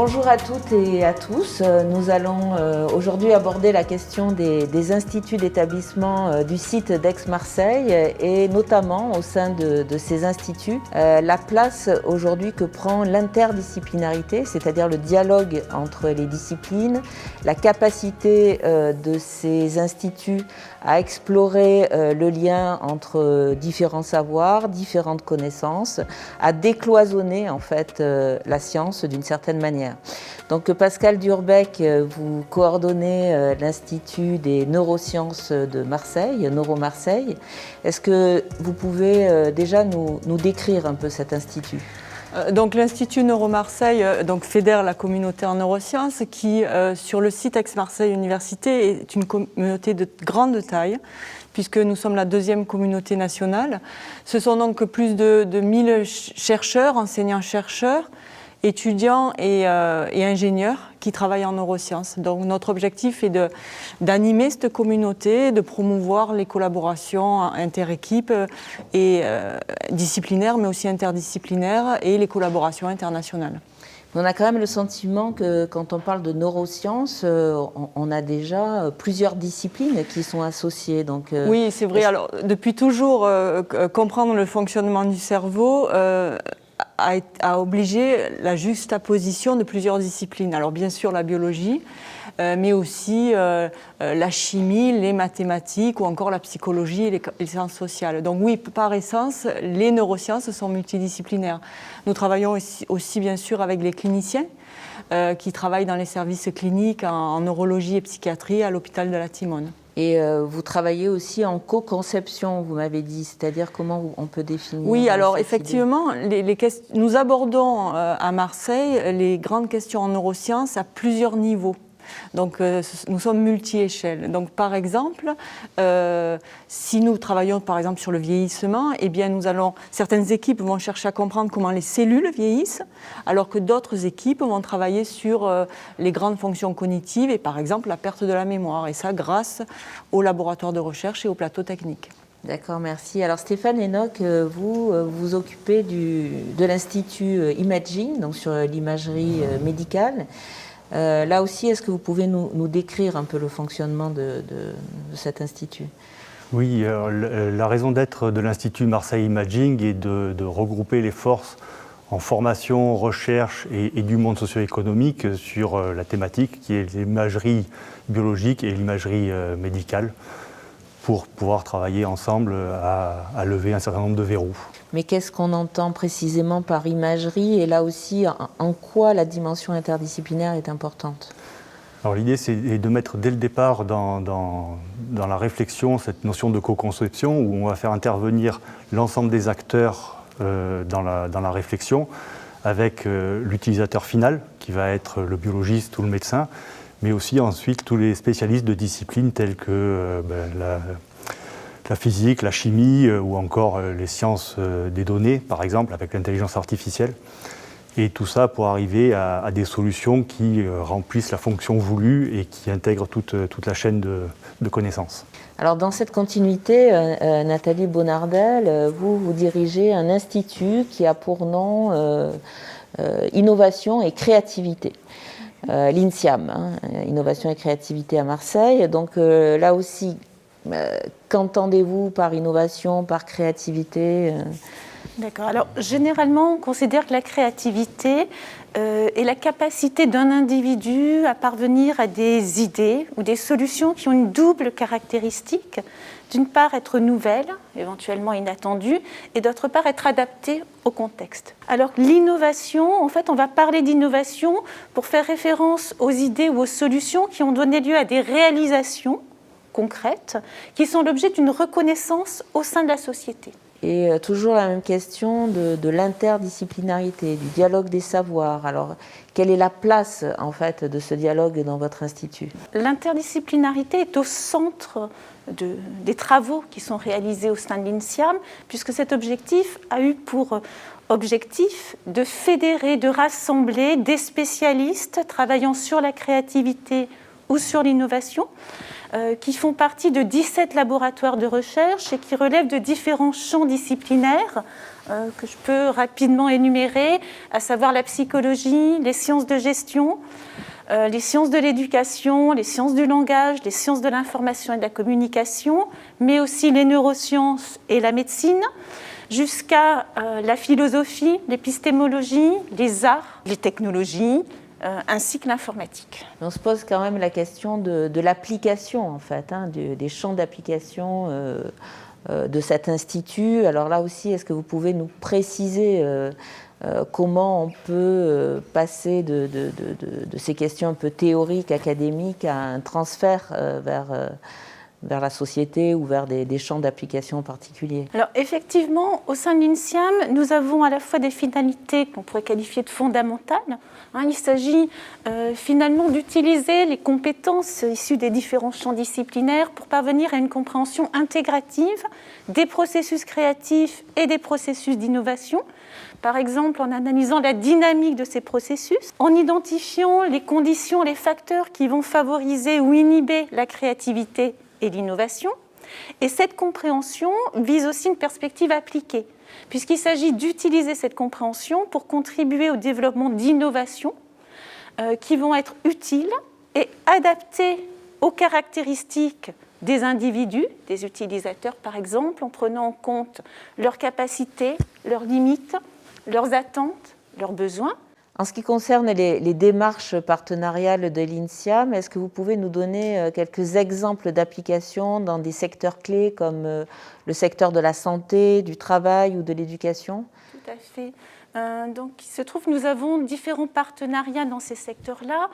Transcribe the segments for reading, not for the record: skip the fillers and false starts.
Bonjour à toutes et à tous. Nous allons aujourd'hui aborder la question des instituts d'établissement du site d'Aix-Marseille et notamment au sein de ces instituts, la place aujourd'hui que prend l'interdisciplinarité, c'est-à-dire le dialogue entre les disciplines, la capacité de ces instituts à explorer le lien entre différents savoirs, différentes connaissances, à décloisonner en fait la science d'une certaine manière. Donc Pascal Durbec, vous coordonnez l'Institut des neurosciences de Marseille, Neuro-Marseille. Est-ce que vous pouvez déjà nous décrire un peu cet institut ? Donc l'Institut Neuro-Marseille fédère la communauté en neurosciences qui, sur le site Aix-Marseille Université, est une communauté de grande taille, puisque nous sommes la deuxième communauté nationale. Ce sont donc plus de 1000 chercheurs, enseignants-chercheurs, étudiants et ingénieurs qui travaillent en neurosciences. Donc notre objectif est d'animer cette communauté, de promouvoir les collaborations interéquipes et disciplinaires, mais aussi interdisciplinaires, et les collaborations internationales. On a quand même le sentiment que quand on parle de neurosciences, on a déjà plusieurs disciplines qui sont associées. Donc, oui, c'est vrai. Alors, depuis toujours, comprendre le fonctionnement du cerveau a obligé la juxtaposition de plusieurs disciplines. Alors bien sûr la biologie, mais aussi la chimie, les mathématiques ou encore la psychologie et les sciences sociales. Donc oui, par essence, les neurosciences sont multidisciplinaires. Nous travaillons aussi bien sûr avec les cliniciens qui travaillent dans les services cliniques en neurologie et psychiatrie à l'hôpital de la Timone. Et vous travaillez aussi en co-conception, vous m'avez dit, c'est-à-dire comment on peut définir? Oui, alors effectivement, nous abordons à Marseille les grandes questions en neurosciences à plusieurs niveaux. Donc nous sommes multi-échelles. Donc par exemple, si nous travaillons par exemple sur le vieillissement, eh bien certaines équipes vont chercher à comprendre comment les cellules vieillissent, alors que d'autres équipes vont travailler sur les grandes fonctions cognitives et par exemple la perte de la mémoire. Et ça grâce aux laboratoires de recherche et aux plateaux techniques. D'accord, merci. Alors Stéphane Enoch, vous vous occupez de l'Institut Imaging, donc sur l'imagerie médicale. Là aussi, est-ce que vous pouvez nous décrire un peu le fonctionnement de cet institut ? Oui, la raison d'être de l'Institut Marseille Imaging est de regrouper les forces en formation, recherche et du monde socio-économique sur la thématique qui est l'imagerie biologique et l'imagerie médicale pour pouvoir travailler ensemble à lever un certain nombre de verrous. Mais qu'est-ce qu'on entend précisément par imagerie et là aussi, en quoi la dimension interdisciplinaire est importante ? Alors l'idée, c'est de mettre dès le départ dans la réflexion cette notion de co-conception où on va faire intervenir l'ensemble des acteurs dans la réflexion avec l'utilisateur final qui va être le biologiste ou le médecin, mais aussi ensuite tous les spécialistes de disciplines telles que la physique, la chimie ou encore les sciences des données, par exemple, avec l'intelligence artificielle. Et tout ça pour arriver à des solutions qui remplissent la fonction voulue et qui intègrent toute la chaîne de connaissances. Alors dans cette continuité, Nathalie Bonardel, vous dirigez un institut qui a pour nom Innovation et Créativité. L'INSIAM, Innovation et Créativité à Marseille. Donc là aussi, qu'entendez-vous par innovation, par créativité ? D'accord. Alors, généralement, on considère que la créativité est la capacité d'un individu à parvenir à des idées ou des solutions qui ont une double caractéristique. D'une part, être nouvelles, éventuellement inattendues, et d'autre part, être adaptées au contexte. Alors, l'innovation, en fait, on va parler d'innovation pour faire référence aux idées ou aux solutions qui ont donné lieu à des réalisations concrètes qui sont l'objet d'une reconnaissance au sein de la société. Et toujours la même question de l'interdisciplinarité, du dialogue des savoirs. Alors, quelle est la place, en fait, de ce dialogue dans votre institut ? L'interdisciplinarité est au centre des travaux qui sont réalisés au sein de l'INSIAM, puisque cet objectif a eu pour objectif de fédérer, de rassembler des spécialistes travaillant sur la créativité ou sur l'innovation, qui font partie de 17 laboratoires de recherche et qui relèvent de différents champs disciplinaires que je peux rapidement énumérer, à savoir la psychologie, les sciences de gestion, les sciences de l'éducation, les sciences du langage, les sciences de l'information et de la communication, mais aussi les neurosciences et la médecine, jusqu'à la philosophie, l'épistémologie, les arts, les technologies, ainsi que l'informatique. On se pose quand même la question de l'application, en fait, des champs d'application de cet institut. Alors là aussi, est-ce que vous pouvez nous préciser comment on peut passer de ces questions un peu théoriques, académiques, à un transfert vers la société ou vers des champs d'application particuliers? Alors effectivement, au sein de l'INSIAM, nous avons à la fois des finalités qu'on pourrait qualifier de fondamentales. Il s'agit finalement d'utiliser les compétences issues des différents champs disciplinaires pour parvenir à une compréhension intégrative des processus créatifs et des processus d'innovation. Par exemple, en analysant la dynamique de ces processus, en identifiant les conditions, les facteurs qui vont favoriser ou inhiber la créativité et l'innovation. Et cette compréhension vise aussi une perspective appliquée, puisqu'il s'agit d'utiliser cette compréhension pour contribuer au développement d'innovations qui vont être utiles et adaptées aux caractéristiques des individus, des utilisateurs par exemple, en prenant en compte leurs capacités, leurs limites, leurs attentes, leurs besoins. En ce qui concerne les démarches partenariales de l'INSIAM, est-ce que vous pouvez nous donner quelques exemples d'applications dans des secteurs clés comme le secteur de la santé, du travail ou de l'éducation? Tout à fait. Donc, il se trouve que nous avons différents partenariats dans ces secteurs-là.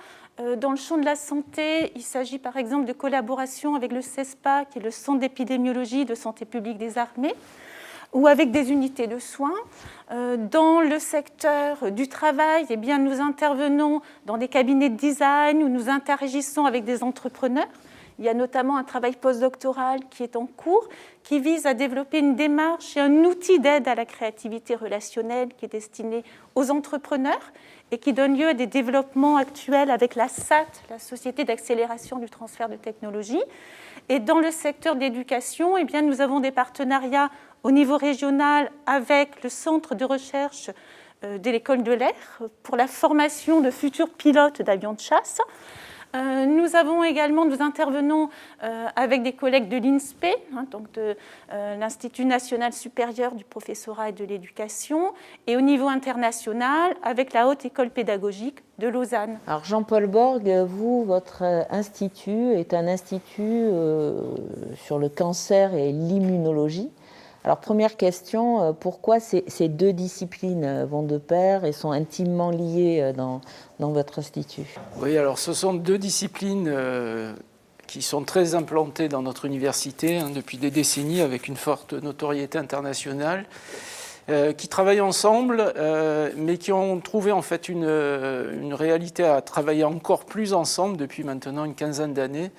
Dans le champ de la santé, il s'agit par exemple de collaboration avec le CESPA, qui est le Centre d'épidémiologie de santé publique des armées, ou avec des unités de soins. Dans le secteur du travail, eh bien, nous intervenons dans des cabinets de design où nous interagissons avec des entrepreneurs. Il y a notamment un travail postdoctoral qui est en cours, qui vise à développer une démarche et un outil d'aide à la créativité relationnelle qui est destiné aux entrepreneurs et qui donne lieu à des développements actuels avec la SAT, la Société d'accélération du transfert de technologie. Et dans le secteur de l'éducation, eh bien, nous avons des partenariats au niveau régional avec le centre de recherche de l'école de l'air pour la formation de futurs pilotes d'avions de chasse. Nous intervenons avec des collègues de l'INSPE, donc de l'Institut national supérieur du professorat et de l'éducation, et au niveau international avec la Haute École pédagogique de Lausanne. Alors Jean-Paul Borg, votre institut est un institut sur le cancer et l'immunologie. Alors première question, pourquoi ces deux disciplines vont de pair et sont intimement liées dans votre institut? Oui, alors ce sont deux disciplines qui sont très implantées dans notre université depuis des décennies avec une forte notoriété internationale, qui travaillent ensemble, mais qui ont trouvé en fait une réalité à travailler encore plus ensemble depuis maintenant une quinzaine d'années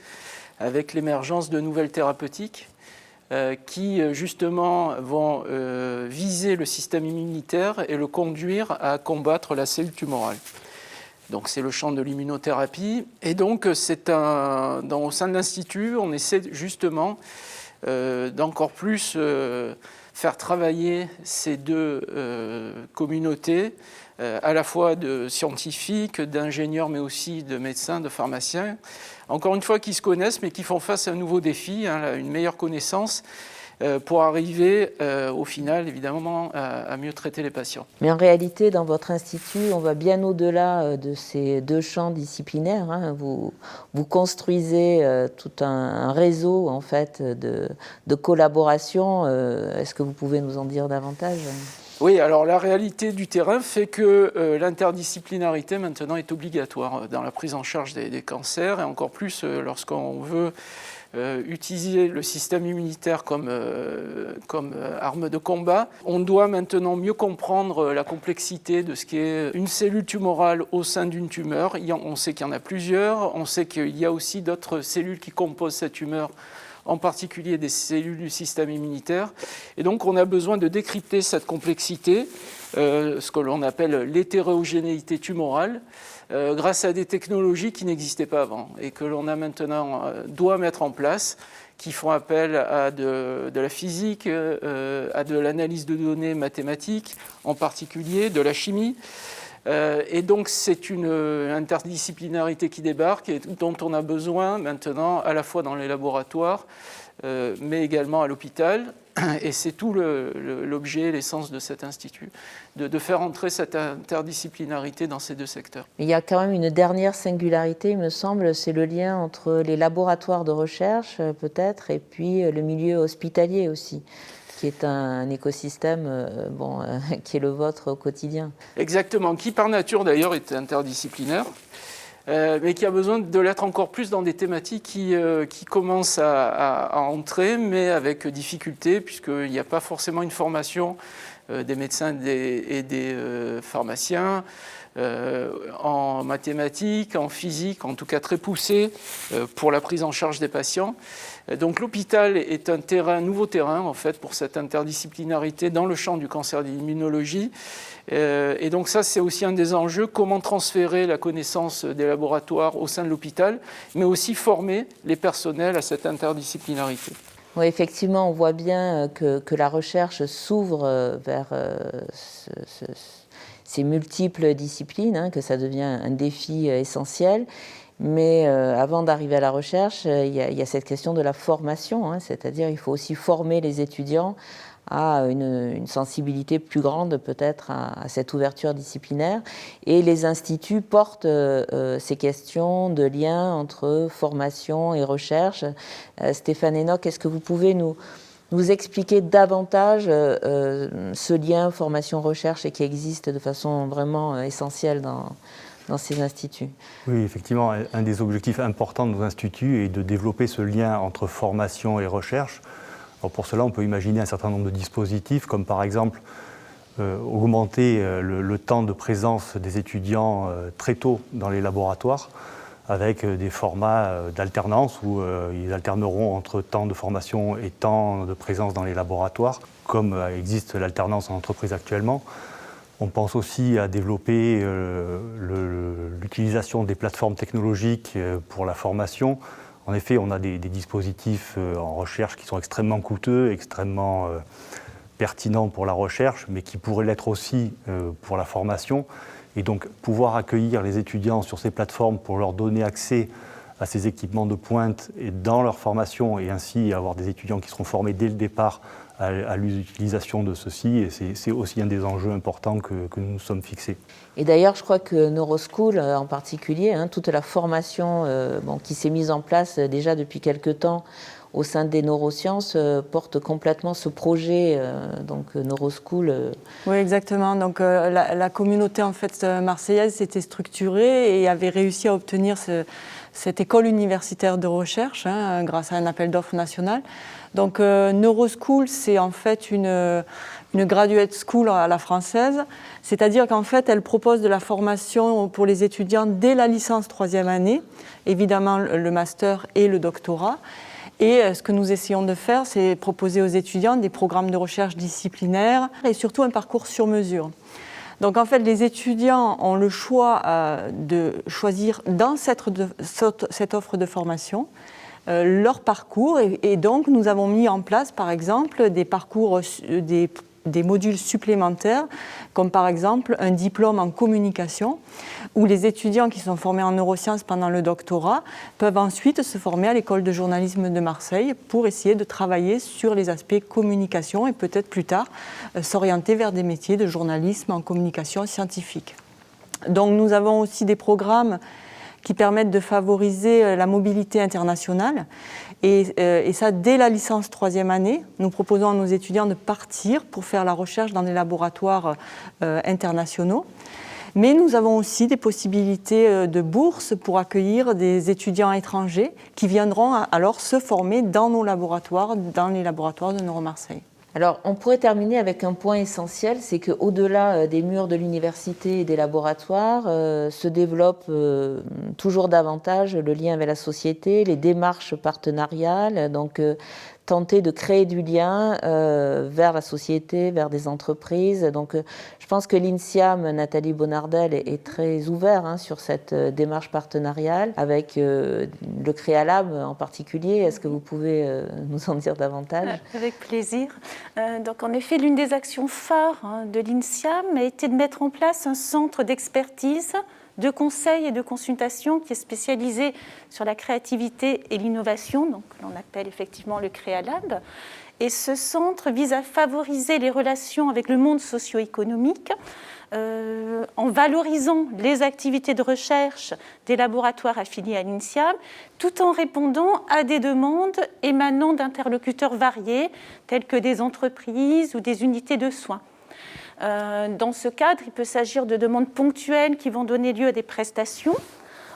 avec l'émergence de nouvelles thérapeutiques qui justement vont viser le système immunitaire et le conduire à combattre la cellule tumorale. Donc c'est le champ de l'immunothérapie. Et donc au sein de l'Institut, on essaie justement d'encore plus faire travailler ces deux communautés, à la fois de scientifiques, d'ingénieurs, mais aussi de médecins, de pharmaciens, encore une fois qui se connaissent, mais qui font face à un nouveau défi, une meilleure connaissance, pour arriver au final, évidemment, à mieux traiter les patients. Mais en réalité, dans votre institut, on va bien au-delà de ces deux champs disciplinaires. Vous construisez tout un réseau en fait, de collaboration. Est-ce que vous pouvez nous en dire davantage ? Oui, alors la réalité du terrain fait que l'interdisciplinarité maintenant est obligatoire dans la prise en charge des cancers, et encore plus lorsqu'on veut utiliser le système immunitaire comme arme de combat. On doit maintenant mieux comprendre la complexité de ce qu'est une cellule tumorale au sein d'une tumeur. On sait qu'il y en a plusieurs, on sait qu'il y a aussi d'autres cellules qui composent cette tumeur, en particulier des cellules du système immunitaire. Et donc on a besoin de décrypter cette complexité ce que l'on appelle l'hétérogénéité tumorale, grâce à des technologies qui n'existaient pas avant et que l'on a maintenant doit mettre en place, qui font appel à de la physique, à de l'analyse de données mathématiques, en particulier de la chimie. Et donc c'est une interdisciplinarité qui débarque et dont on a besoin maintenant à la fois dans les laboratoires, mais également à l'hôpital. Et c'est tout l'objet, l'essence de cet institut, de faire entrer cette interdisciplinarité dans ces deux secteurs. Il y a quand même une dernière singularité, il me semble, c'est le lien entre les laboratoires de recherche, peut-être, et puis le milieu hospitalier aussi, qui est un écosystème qui est le vôtre au quotidien. Exactement, qui par nature d'ailleurs est interdisciplinaire. Mais qui a besoin de l'être encore plus dans des thématiques qui commencent à entrer, mais avec difficulté, puisqu'il n'y a pas forcément une formation des médecins et des pharmaciens en mathématiques, en physique, en tout cas très poussée pour la prise en charge des patients. Donc l'hôpital est un nouveau terrain en fait pour cette interdisciplinarité dans le champ du cancer de l'immunologie. Et donc ça, c'est aussi un des enjeux, comment transférer la connaissance des laboratoires au sein de l'hôpital, mais aussi former les personnels à cette interdisciplinarité. Oui, effectivement, on voit bien que la recherche s'ouvre vers ces multiples disciplines, que ça devient un défi essentiel. Mais avant d'arriver à la recherche, il y a cette question de la formation, c'est-à-dire il faut aussi former les étudiants à une sensibilité plus grande peut-être à cette ouverture disciplinaire. Et les instituts portent ces questions de lien entre formation et recherche. Stéphane Enoch, est-ce que vous pouvez nous expliquer davantage ce lien formation-recherche et qui existe de façon vraiment essentielle dans ces instituts? Oui, effectivement, un des objectifs importants de nos instituts est de développer ce lien entre formation et recherche. Alors pour cela, on peut imaginer un certain nombre de dispositifs, comme par exemple augmenter le temps de présence des étudiants très tôt dans les laboratoires, avec des formats d'alternance où ils alterneront entre temps de formation et temps de présence dans les laboratoires, comme existe l'alternance en entreprise actuellement. On pense aussi à développer l'utilisation des plateformes technologiques pour la formation. En effet, on a des dispositifs en recherche qui sont extrêmement coûteux, extrêmement pertinents pour la recherche, mais qui pourraient l'être aussi pour la formation. Et donc, pouvoir accueillir les étudiants sur ces plateformes pour leur donner accès à ces équipements de pointe et dans leur formation, et ainsi avoir des étudiants qui seront formés dès le départ à l'utilisation de ceci, et c'est aussi un des enjeux importants que nous nous sommes fixés. Et d'ailleurs, je crois que Neuroschool en particulier, toute la formation qui s'est mise en place déjà depuis quelque temps au sein des neurosciences porte complètement ce projet, donc Neuroschool. Oui, exactement. Donc la communauté en fait marseillaise s'était structurée et avait réussi à obtenir cette école universitaire de recherche grâce à un appel d'offres national. Donc Neuroschool, c'est en fait une graduate school à la française, c'est-à-dire qu'en fait, elle propose de la formation pour les étudiants dès la licence 3e année, évidemment le master et le doctorat. Et ce que nous essayons de faire, c'est proposer aux étudiants des programmes de recherche disciplinaires et surtout un parcours sur mesure. Donc en fait, les étudiants ont le choix de choisir dans cette offre de formation leur parcours et donc nous avons mis en place par exemple des parcours, des modules supplémentaires comme par exemple un diplôme en communication où les étudiants qui sont formés en neurosciences pendant le doctorat peuvent ensuite se former à l'école de journalisme de Marseille pour essayer de travailler sur les aspects communication et peut-être plus tard s'orienter vers des métiers de journalisme en communication scientifique. Donc nous avons aussi des programmes qui permettent de favoriser la mobilité internationale. Et ça, dès la licence 3e année, nous proposons à nos étudiants de partir pour faire la recherche dans des laboratoires internationaux. Mais nous avons aussi des possibilités de bourse pour accueillir des étudiants étrangers qui viendront alors se former dans nos laboratoires, dans les laboratoires de Neuromarseille. Alors, on pourrait terminer avec un point essentiel, c'est qu'au-delà des murs de l'université et des laboratoires, se développe toujours davantage le lien avec la société, les démarches partenariales. Donc, tenter de créer du lien vers la société, vers des entreprises. Donc je pense que l'INSIAM, Nathalie Bonardel, est très ouvert sur cette démarche partenariale avec le Créalab en particulier. Est-ce que vous pouvez nous en dire davantage? Avec plaisir. Donc en effet, l'une des actions phares de l'INSIAM a été de mettre en place un centre d'expertise, de conseil et de consultation qui est spécialisé sur la créativité et l'innovation, donc l'on appelle effectivement le Créalab. Et ce centre vise à favoriser les relations avec le monde socio-économique en valorisant les activités de recherche des laboratoires affiliés à l'INSIAM, tout en répondant à des demandes émanant d'interlocuteurs variés, tels que des entreprises ou des unités de soins. Dans ce cadre, il peut s'agir de demandes ponctuelles qui vont donner lieu à des prestations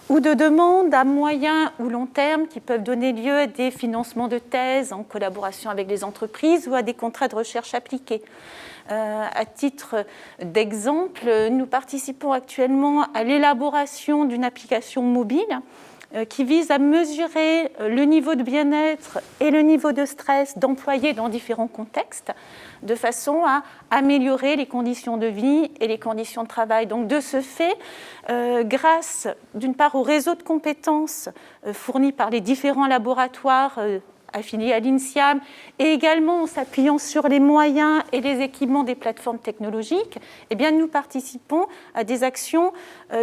ou de demandes à moyen ou long terme qui peuvent donner lieu à des financements de thèses en collaboration avec les entreprises ou à des contrats de recherche appliqués. À titre d'exemple, nous participons actuellement à l'élaboration d'une application mobile qui vise à mesurer le niveau de bien-être et le niveau de stress d'employés dans différents contextes, de façon à améliorer les conditions de vie et les conditions de travail. Donc de ce fait, grâce d'une part au réseau de compétences fourni par les différents laboratoires affiliés à l'INSIAM, et également en s'appuyant sur les moyens et les équipements des plateformes technologiques, eh bien, nous participons à des actions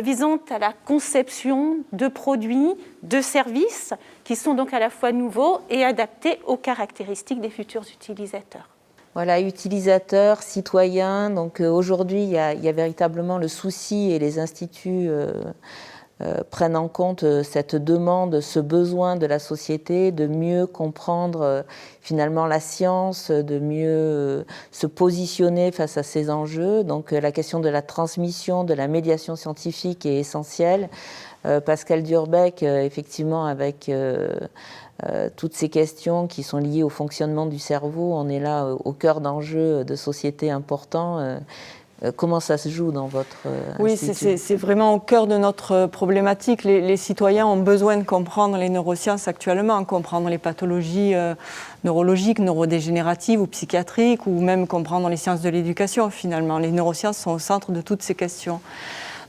visant à la conception de produits, de services qui sont donc à la fois nouveaux et adaptés aux caractéristiques des futurs utilisateurs. Voilà, utilisateurs, citoyens. Donc aujourd'hui, il y a véritablement le souci, et les instituts prennent en compte cette demande, ce besoin de la société de mieux comprendre finalement la science, de mieux se positionner face à ces enjeux. Donc la question de la transmission, de la médiation scientifique est essentielle. Pascal Durbeck, effectivement, avec toutes ces questions qui sont liées au fonctionnement du cerveau, on est là au cœur d'enjeux de société importants. Comment ça se joue dans votre institut ? Oui, c'est vraiment au cœur de notre problématique. Les citoyens ont besoin de comprendre les neurosciences actuellement, comprendre les pathologies neurologiques, neurodégénératives ou psychiatriques, ou même comprendre les sciences de l'éducation finalement. Les neurosciences sont au centre de toutes ces questions.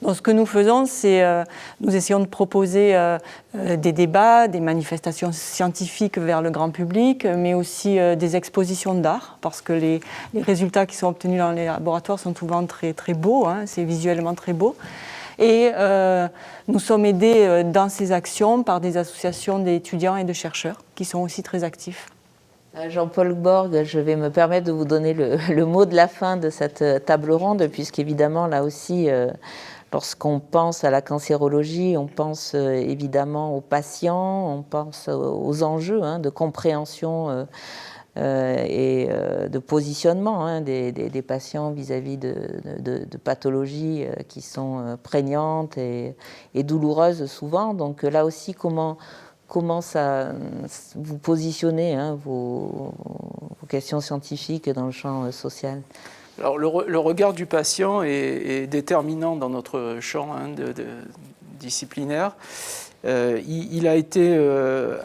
Donc, ce que nous faisons, c'est nous essayons de proposer des débats, des manifestations scientifiques vers le grand public, mais aussi des expositions d'art, parce que les résultats qui sont obtenus dans les laboratoires sont souvent très, très beaux, c'est visuellement très beau. Et nous sommes aidés dans ces actions par des associations d'étudiants et de chercheurs qui sont aussi très actifs. Jean-Paul Borg, je vais me permettre de vous donner le mot de la fin de cette table ronde, puisqu'évidemment, là aussi, lorsqu'on pense à la cancérologie, on pense évidemment aux patients, on pense aux enjeux de compréhension et de positionnement des patients vis-à-vis de pathologies qui sont prégnantes et douloureuses souvent. Donc là aussi, comment ça, vous positionnez vos questions scientifiques dans le champ social ? Alors, le regard du patient est déterminant dans notre champ disciplinaire. Il a été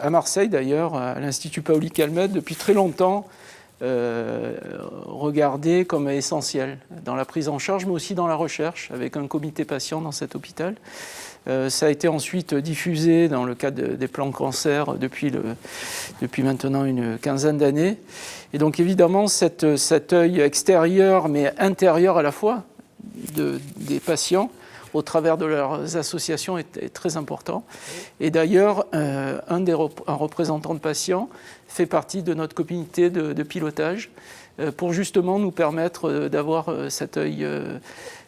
à Marseille d'ailleurs, à l'Institut Paoli Calmette, depuis très longtemps regardé comme essentiel dans la prise en charge, mais aussi dans la recherche, avec un comité patient dans cet hôpital. Ça a été ensuite diffusé dans le cadre des plans cancer depuis maintenant une quinzaine d'années. Et donc évidemment, cet œil extérieur, mais intérieur à la fois, des patients, au travers de leurs associations, est très important. Et d'ailleurs, un représentant de patients fait partie de notre comité de pilotage pour justement nous permettre d'avoir cet œil,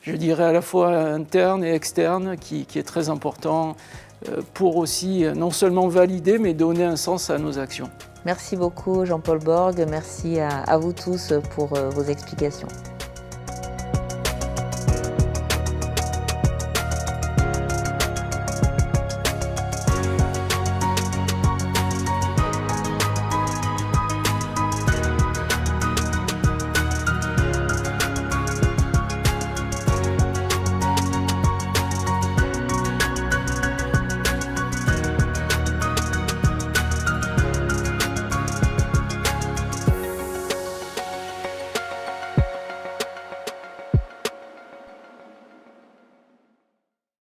je dirais, à la fois interne et externe, qui est très important pour aussi non seulement valider, mais donner un sens à nos actions. Merci beaucoup Jean-Paul Borg, merci à vous tous pour vos explications.